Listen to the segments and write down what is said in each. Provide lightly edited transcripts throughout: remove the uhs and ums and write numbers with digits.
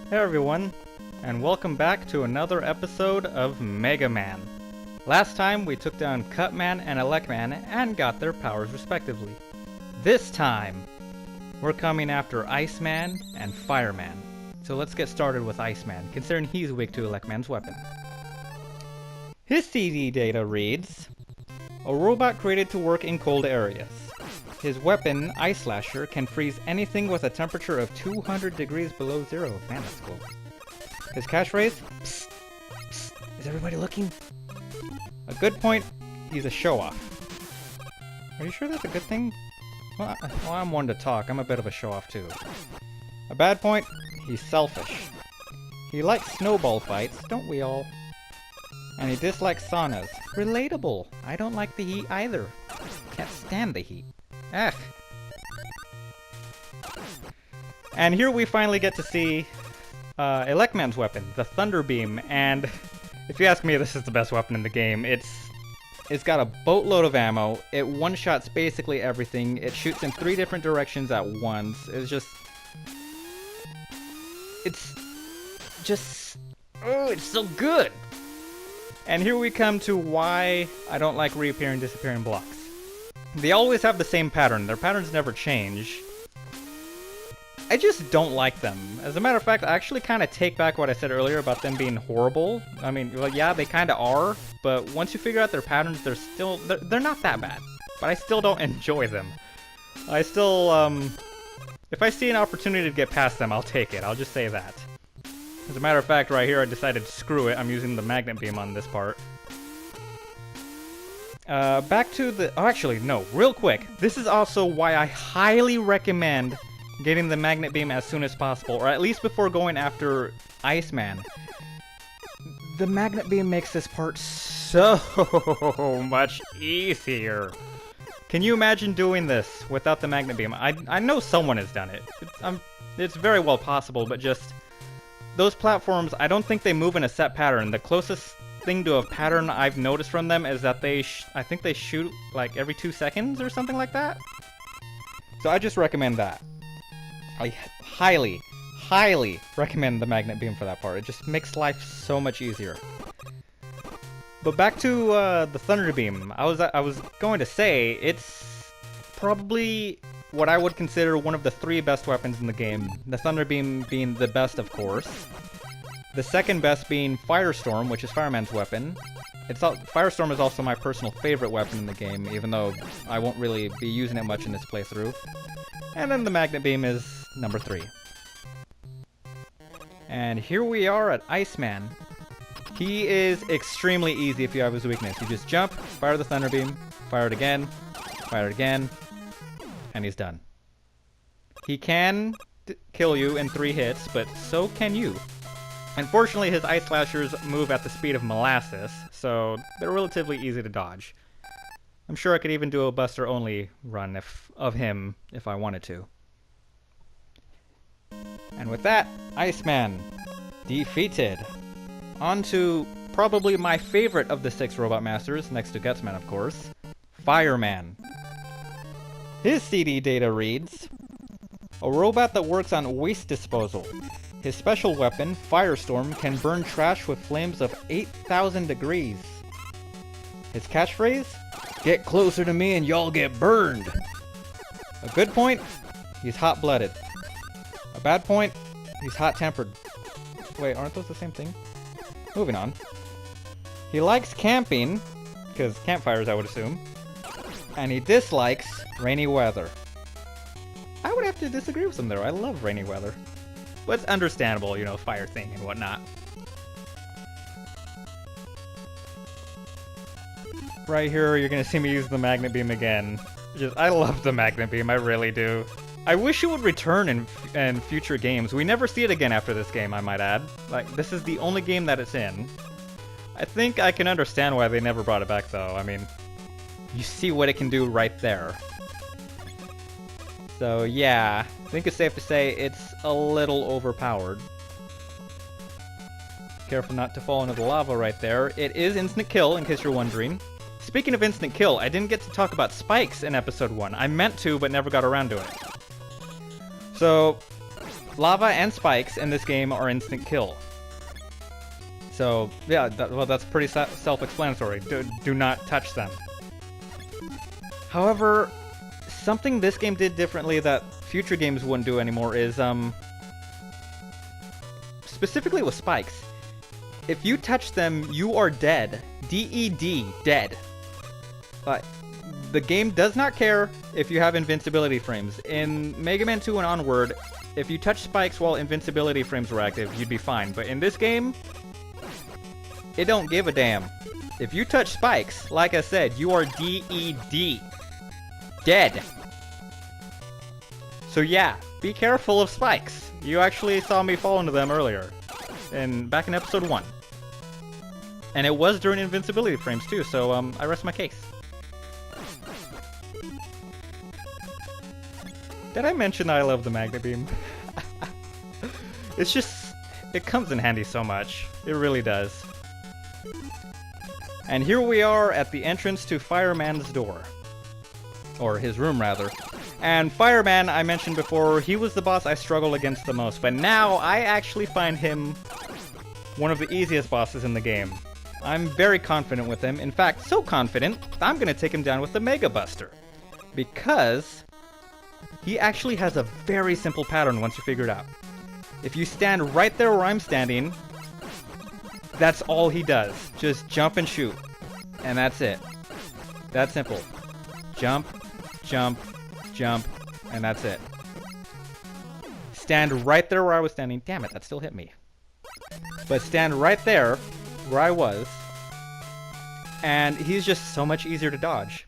Hey everyone, and welcome back to another episode of Mega Man. Last time we took down Cutman and Elecman and got their powers respectively. This time, we're coming after Iceman and Fireman. So let's get started with Iceman, considering he's weak to Elecman's weapon. His CD data reads, a robot created to work in cold areas. His weapon, Ice Slasher, can freeze anything with a temperature of 200 degrees below zero. Man, that's cool. His catchphrase? Psst, psst, is everybody looking? A good point, he's a show-off. Are you sure that's a good thing? Well, I'm one to talk. I'm a bit of a show-off too. A bad point, he's selfish. He likes snowball fights, don't we all? And he dislikes saunas. Relatable. I don't like the heat either. Can't stand the heat. Ugh. And here we finally get to see Elecman's weapon, the Thunder Beam, and if you ask me, this is the best weapon in the game. It's got a boatload of ammo, it one-shots basically everything, it shoots in 3 different directions at once, it's just, oh, it's so good! And here we come to why I don't like reappearing, disappearing blocks. They always have the same pattern. Their patterns never change. I just don't like them. As a matter of fact, I actually kind of take back what I said earlier about them being horrible. I mean, well, yeah, they kind of are, but once you figure out their patterns, they're not that bad. But I still don't enjoy them. I still, if I see an opportunity to get past them, I'll take it. I'll just say that. As a matter of fact, right here, I decided to screw it. I'm using the magnet beam on this part. Back to the... Oh, actually, no. Real quick. This is also why I highly recommend getting the magnet beam as soon as possible, or at least before going after Iceman. The magnet beam makes this part so much easier. Can you imagine doing this without the magnet beam? I know someone has done it. It's very well possible, but just... Those platforms, I don't think they move in a set pattern. The closest thing to a pattern I've noticed from them is that I think they shoot like every 2 seconds or something like that. So I just recommend that. I highly, highly recommend the magnet beam for that part. It just makes life so much easier. But back to the Thunder Beam. I was going to say it's probably what I would consider one of the 3 best weapons in the game. The Thunder Beam being the best, of course. The second best being Firestorm, which is Fireman's weapon. Firestorm is also my personal favorite weapon in the game, even though I won't really be using it much in this playthrough. And then the Magnet Beam is number 3. And here we are at Iceman. He is extremely easy if you have his weakness. You just jump, fire the Thunder Beam, fire it again, and he's done. He can kill you in 3 hits, but so can you. Unfortunately, his Ice Slashers move at the speed of molasses, so they're relatively easy to dodge. I'm sure I could even do a Buster only run of him if I wanted to. And with that, Iceman defeated. On to probably my favorite of the 6 Robot Masters, next to Gutsman of course, Fireman. His CD data reads, a robot that works on waste disposal. His special weapon, Firestorm, can burn trash with flames of 8,000 degrees. His catchphrase, get closer to me and y'all get burned. A good point, he's hot-blooded. A bad point, he's hot-tempered. Wait, aren't those the same thing? Moving on. He likes camping, because campfires I would assume. And he dislikes rainy weather. I would have to disagree with him there. I love rainy weather. But it's understandable, you know, fire thing and whatnot. Right here, you're gonna see me use the magnet beam again. I love the magnet beam, I really do. I wish it would return in future games. We never see it again after this game, I might add. Like, this is the only game that it's in. I think I can understand why they never brought it back, though. I mean, you see what it can do right there. So yeah, I think it's safe to say it's a little overpowered. Careful not to fall into the lava right there. It is instant kill, in case you're wondering. Speaking of instant kill, I didn't get to talk about spikes in episode 1. I meant to, but never got around to it. So, lava and spikes in this game are instant kill. So, yeah, well, that's pretty self-explanatory. Do not touch them. However, something this game did differently that future games wouldn't do anymore is, specifically with spikes. If you touch them, you are dead. D-E-D, dead. The game does not care if you have invincibility frames. In Mega Man 2 and onward, if you touch spikes while invincibility frames were active, you'd be fine. But in this game, it don't give a damn. If you touch spikes, like I said, you are D-E-D. Dead. So yeah, be careful of spikes. You actually saw me fall into them earlier. Back in episode 1. And it was during invincibility frames too, so I rest my case. Did I mention I love the magnet beam? It's just, it comes in handy so much. It really does. And here we are at the entrance to Fireman's door. Or his room, rather. And Fireman, I mentioned before, he was the boss I struggled against the most, but now I actually find him one of the easiest bosses in the game. I'm very confident with him. In fact, so confident, I'm gonna take him down with the Mega Buster. Because he actually has a very simple pattern once you figure it out. If you stand right there where I'm standing, that's all he does. Just jump and shoot. And that's it. That simple. Jump, jump, jump, and that's it. Stand right there where I was standing. Damn it, that still hit me. But stand right there where I was, and he's just so much easier to dodge.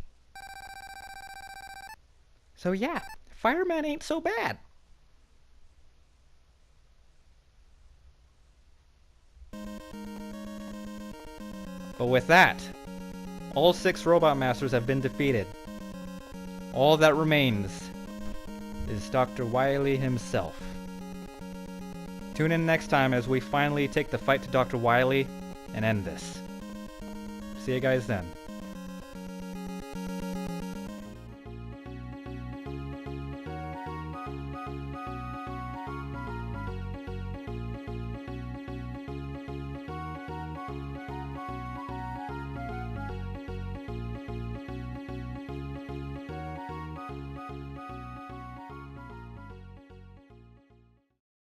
So yeah, Fireman ain't so bad. But with that, all 6 Robot Masters have been defeated. All that remains is Dr. Wily himself. Tune in next time as we finally take the fight to Dr. Wily and end this. See you guys then.